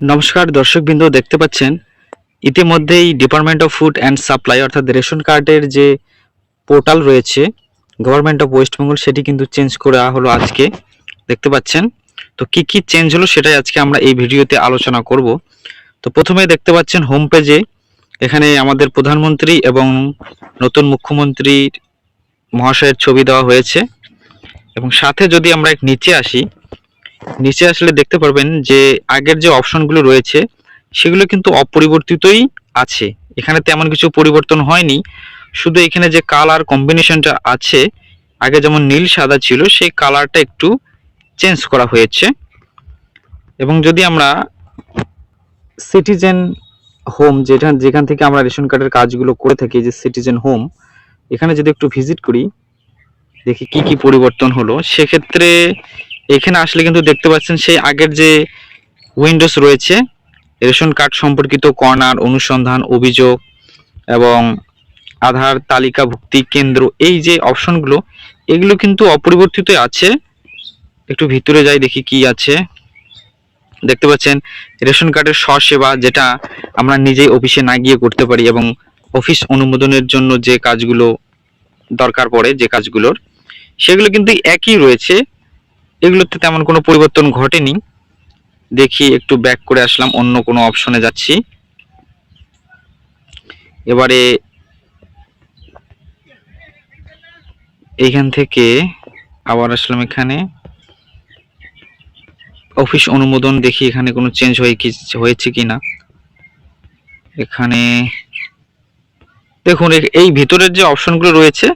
নমস্কার দর্শকবৃন্দ, দেখতে পাচ্ছেন ইতিমধ্যেই department of food and supply অর্থাৎ রেশন কার্ডের যে পোর্টাল রয়েছে গভর্নমেন্ট অফ ওয়েস্ট বেঙ্গল সেটি কিন্তু চেঞ্জ করা হলো আজকে। দেখতে পাচ্ছেন, তো কি কি চেঞ্জ হলো সেটাই আজকে আমরা এই ভিডিওতে আলোচনা করব। তো প্রথমে দেখতে পাচ্ছেন হোম পেজে এখানে আমাদের প্রধানমন্ত্রী এবং নতুন মুখ্যমন্ত্রী মহাশয়ের ছবি দেওয়া হয়েছে এবং সাথে যদি আমরা নিচে আসি, নিচে আসলে দেখতে পারবেন যে আগের যে অপশনগুলো রয়েছে সেগুলো কিন্তু অপরিবর্তিতই আছে। এখানে তেমন কিছু পরিবর্তন হয়নি, শুধু এখানে যে কালার কম্বিনেশনটা আছে আগে যেমন নীল সাদা ছিল সেই কালারটা একটু চেঞ্জ করা হয়েছে। এবং যদি আমরা সিটিজেন হোম যেখান থেকে আমরা রেশন কার্ডের কাজগুলো করে থাকি, যে সিটিজেন হোম, এখানে যদি একটু ভিজিট করি দেখি কি কি পরিবর্তন হলো, সেক্ষেত্রে এখানে আসলে কিন্তু দেখতে পাচ্ছেন সেই আগের যে উইন্ডোজ রয়েছে রেশন কার্ড সম্পর্কিত কর্নার, অনুসন্ধান, অভিযোগ এবং আধার তালিকাভুক্তি কেন্দ্র, এই যে অপশনগুলো এগুলো কিন্তু অপরিবর্তিত আছে। একটু ভিতরে যাই দেখি কি আছে। দেখতে পাচ্ছেন রেশন কার্ডের স্বসেবা, যেটা আমরা নিজেই অফিসে না গিয়ে করতে পারি এবং অফিস অনুমোদনের জন্য যে কাজগুলো দরকার পড়ে, যে কাজগুলোর সেগুলো কিন্তু একই রয়েছে, এগুলোতে তেমন কোনো পরিবর্তন ঘটেনি। দেখি একটু ব্যাক করে আসলাম, অন্য কোনো অপশনে যাচ্ছি। এবারে এইখান থেকে আবার আসলাম এখানে অফিস অনুমোদন, দেখি এখানে কোনো চেঞ্জ হয়েছে কি না। এখানে দেখুন এই ভিতরের যে অপশনগুলো রয়েছে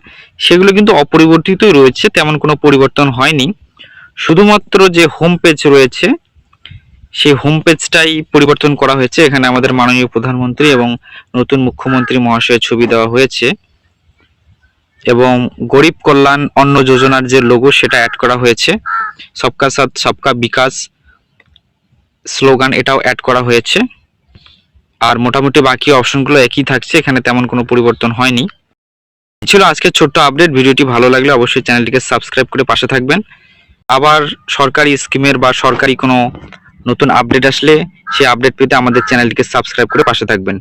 সেগুলো কিন্তু অপরিবর্তিতই রয়েছে, তেমন কোনো পরিবর্তন হয়নি। শুধুমাত্র যে হোম পেজ রয়েছে সেই হোম পেজটাই পরিবর্তন করা হয়েছে। এখানে আমাদের মাননীয় প্রধানমন্ত্রী এবং নতুন মুখ্যমন্ত্রী মহাশয়ের ছবি দেওয়া হয়েছে এবং গরিব কল্যাণ অন্ন যোজনার যে লোগো সেটা অ্যাড করা হয়েছে। সবকা সাথ সবকা বিকাশ স্লোগান এটাও অ্যাড করা হয়েছে। আর মোটামুটি বাকি অপশনগুলো একই থাকছে, এখানে তেমন কোনো পরিবর্তন হয়নি। ছিল আজকের ছোট্ট আপডেট। ভিডিওটি ভালো লাগলে অবশ্যই চ্যানেলটিকে সাবস্ক্রাইব করে পাশে থাকবেন। আবার সরকারি স্কিমের বা সরকারি কোনো নতুন আপডেট আসলে সেই আপডেট পেতে আমাদের চ্যানেলটিকে সাবস্ক্রাইব করে পাশে থাকবেন।